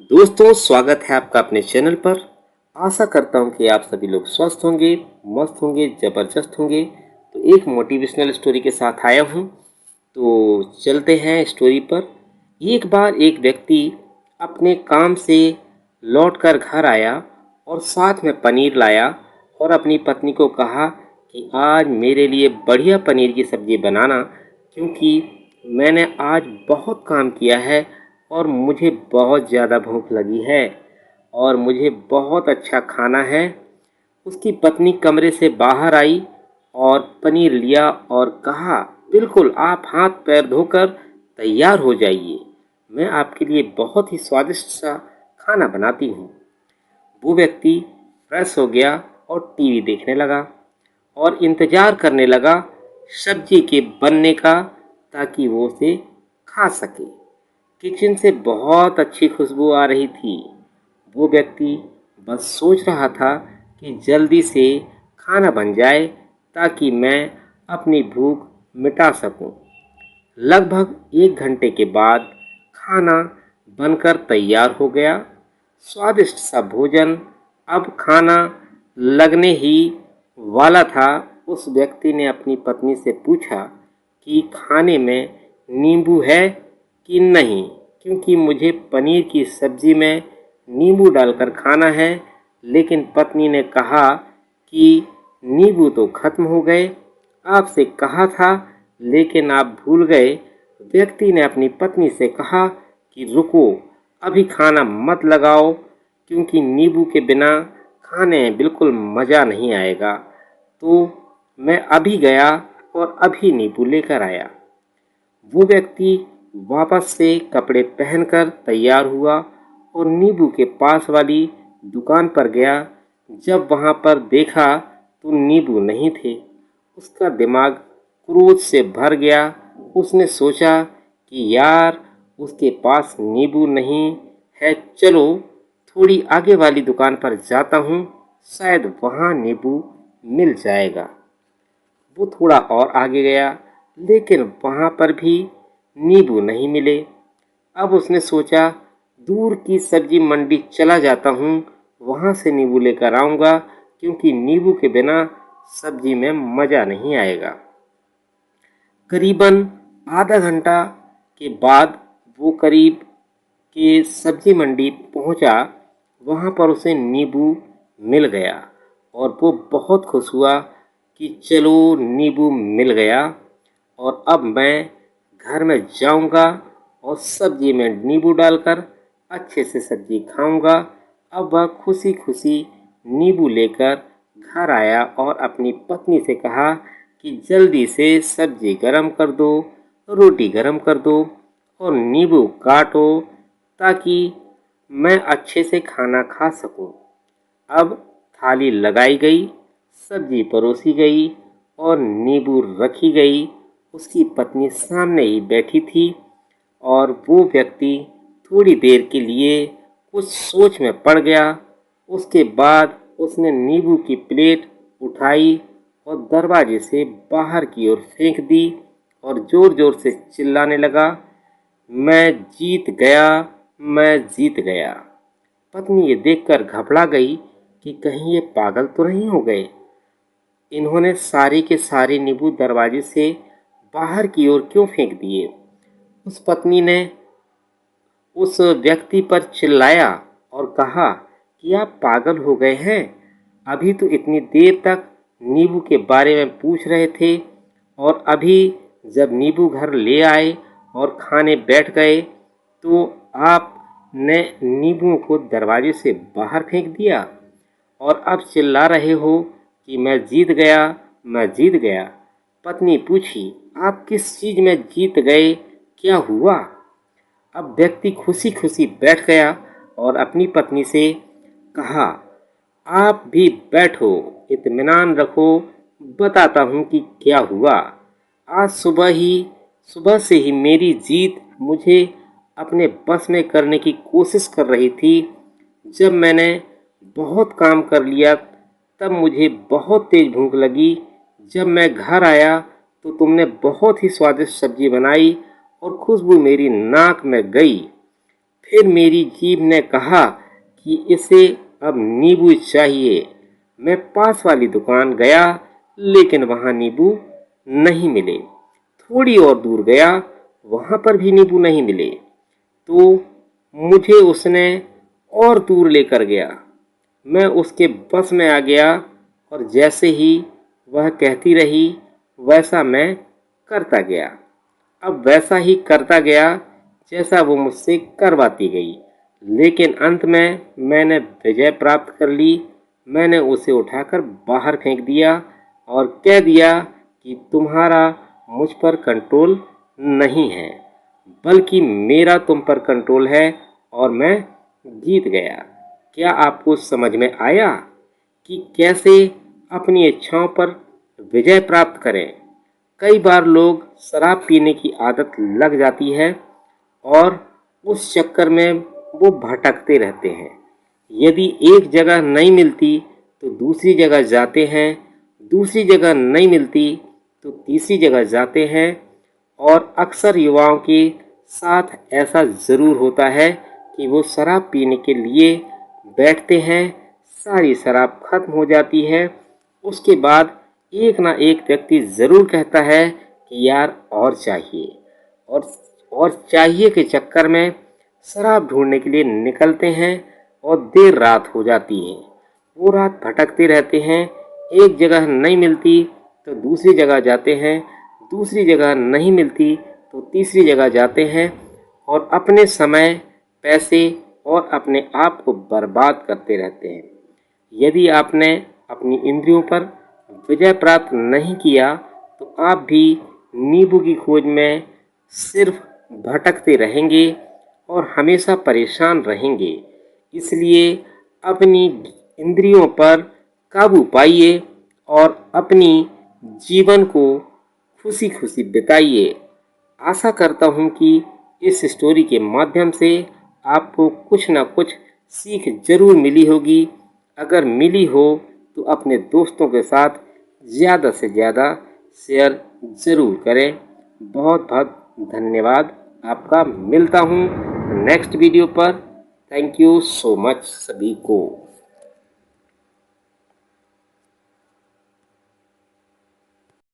दोस्तों, स्वागत है आपका अपने चैनल पर। आशा करता हूं कि आप सभी लोग स्वस्थ होंगे, मस्त होंगे, ज़बरदस्त होंगे। तो एक मोटिवेशनल स्टोरी के साथ आया हूं। तो चलते हैं स्टोरी पर। एक बार एक व्यक्ति अपने काम से लौटकर घर आया और साथ में पनीर लाया और अपनी पत्नी को कहा कि आज मेरे लिए बढ़िया पनीर की सब्ज़ी बनाना, क्योंकि मैंने आज बहुत काम किया है और मुझे बहुत ज़्यादा भूख लगी है और मुझे बहुत अच्छा खाना है। उसकी पत्नी कमरे से बाहर आई और पनीर लिया और कहा, बिल्कुल, आप हाथ पैर धोकर तैयार हो जाइए, मैं आपके लिए बहुत ही स्वादिष्ट सा खाना बनाती हूँ। वो व्यक्ति फ्रेश हो गया और टीवी देखने लगा और इंतज़ार करने लगा सब्जी के बनने का, ताकि वो उसे खा सके। किचन से बहुत अच्छी खुशबू आ रही थी। वो व्यक्ति बस सोच रहा था कि जल्दी से खाना बन जाए ताकि मैं अपनी भूख मिटा सकूं। लगभग 1 घंटे के बाद खाना बनकर तैयार हो गया। स्वादिष्ट सा भोजन अब खाना लगने ही वाला था। उस व्यक्ति ने अपनी पत्नी से पूछा कि खाने में नींबू है कि नहीं, क्योंकि मुझे पनीर की सब्ज़ी में नींबू डालकर खाना है। लेकिन पत्नी ने कहा कि नींबू तो ख़त्म हो गए, आपसे कहा था लेकिन आप भूल गए। व्यक्ति ने अपनी पत्नी से कहा कि रुको, अभी खाना मत लगाओ, क्योंकि नींबू के बिना खाने में बिल्कुल मज़ा नहीं आएगा। तो मैं अभी गया और अभी नींबू लेकर आया। वो व्यक्ति वापस से कपड़े पहनकर तैयार हुआ और नींबू के पास वाली दुकान पर गया। जब वहाँ पर देखा तो नींबू नहीं थे। उसका दिमाग क्रोध से भर गया। उसने सोचा कि यार, उसके पास नींबू नहीं है, चलो थोड़ी आगे वाली दुकान पर जाता हूँ, शायद वहाँ नींबू मिल जाएगा। वो थोड़ा और आगे गया, लेकिन वहाँ पर भी नींबू नहीं मिले। अब उसने सोचा, दूर की सब्जी मंडी चला जाता हूँ, वहाँ से नींबू लेकर आऊँगा, क्योंकि नींबू के बिना सब्जी में मज़ा नहीं आएगा। करीबन आधा घंटा के बाद वो करीब के सब्जी मंडी पहुँचा। वहाँ पर उसे नींबू मिल गया और वो बहुत खुश हुआ कि चलो, नींबू मिल गया और अब मैं घर में जाऊंगा और सब्जी में नींबू डालकर अच्छे से सब्जी खाऊंगा। अब वह खुशी खुशी नींबू लेकर घर आया और अपनी पत्नी से कहा कि जल्दी से सब्जी गरम कर दो, रोटी गरम कर दो और नींबू काटो, ताकि मैं अच्छे से खाना खा सकूं। अब थाली लगाई गई, सब्जी परोसी गई और नींबू रखी गई। उसकी पत्नी सामने ही बैठी थी और वो व्यक्ति थोड़ी देर के लिए कुछ सोच में पड़ गया। उसके बाद उसने नींबू की प्लेट उठाई और दरवाजे से बाहर की ओर फेंक दी और ज़ोर ज़ोर से चिल्लाने लगा, मैं जीत गया, मैं जीत गया। पत्नी ये देखकर घबरा गई कि कहीं ये पागल तो नहीं हो गए। इन्होंने सारे के सारे नींबू दरवाजे से बाहर की ओर क्यों फेंक दिए। उस पत्नी ने उस व्यक्ति पर चिल्लाया और कहा कि आप पागल हो गए हैं, अभी तो इतनी देर तक नींबू के बारे में पूछ रहे थे और अभी जब नींबू घर ले आए और खाने बैठ गए तो आपने नींबू को दरवाजे से बाहर फेंक दिया और अब चिल्ला रहे हो कि मैं जीत गया, मैं जीत गया। पत्नी पूछी, आप किस चीज़ में जीत गए, क्या हुआ? अब व्यक्ति खुशी खुशी बैठ गया और अपनी पत्नी से कहा, आप भी बैठो, इत्मीनान रखो, बताता हूँ कि क्या हुआ। आज सुबह से ही मेरी जीत मुझे अपने बस में करने की कोशिश कर रही थी। जब मैंने बहुत काम कर लिया तब मुझे बहुत तेज़ भूख लगी। जब मैं घर आया तो तुमने बहुत ही स्वादिष्ट सब्जी बनाई और खुशबू मेरी नाक में गई। फिर मेरी जीभ ने कहा कि इसे अब नींबू चाहिए। मैं पास वाली दुकान गया, लेकिन वहाँ नींबू नहीं मिले। थोड़ी और दूर गया, वहाँ पर भी नींबू नहीं मिले। तो मुझे उसने और दूर लेकर गया। मैं उसके बस में आ गया और जैसे ही वह कहती रही वैसा मैं करता गया। अब वैसा ही करता गया जैसा वो मुझसे करवाती गई, लेकिन अंत में मैंने विजय प्राप्त कर ली। मैंने उसे उठाकर बाहर फेंक दिया और कह दिया कि तुम्हारा मुझ पर कंट्रोल नहीं है, बल्कि मेरा तुम पर कंट्रोल है और मैं जीत गया। क्या आपको समझ में आया कि कैसे अपनी इच्छाओं पर विजय प्राप्त करें? कई बार लोग शराब पीने की आदत लग जाती है और उस चक्कर में वो भटकते रहते हैं। यदि एक जगह नहीं मिलती तो दूसरी जगह जाते हैं, दूसरी जगह नहीं मिलती तो तीसरी जगह जाते हैं। और अक्सर युवाओं के साथ ऐसा ज़रूर होता है कि वो शराब पीने के लिए बैठते हैं, सारी शराब खत्म हो जाती है। उसके बाद एक ना एक व्यक्ति ज़रूर कहता है कि यार और चाहिए, और चाहिए के चक्कर में शराब ढूंढने के लिए निकलते हैं और देर रात हो जाती है। वो रात भटकते रहते हैं, एक जगह नहीं मिलती तो दूसरी जगह जाते हैं, दूसरी जगह नहीं मिलती तो तीसरी जगह जाते हैं और अपने समय, पैसे और अपने आप को बर्बाद करते रहते हैं। यदि आपने अपनी इंद्रियों पर विजय प्राप्त नहीं किया तो आप भी नींबू की खोज में सिर्फ भटकते रहेंगे और हमेशा परेशान रहेंगे। इसलिए अपनी इंद्रियों पर काबू पाइए और अपनी जीवन को खुशी खुशी बिताइए। आशा करता हूँ कि इस स्टोरी के माध्यम से आपको कुछ ना कुछ सीख जरूर मिली होगी। अगर मिली हो तो अपने दोस्तों के साथ ज़्यादा से ज़्यादा शेयर ज़रूर करें। बहुत बहुत धन्यवाद आपका। मिलता हूँ नेक्स्ट वीडियो पर। थैंक यू सो मच सभी को।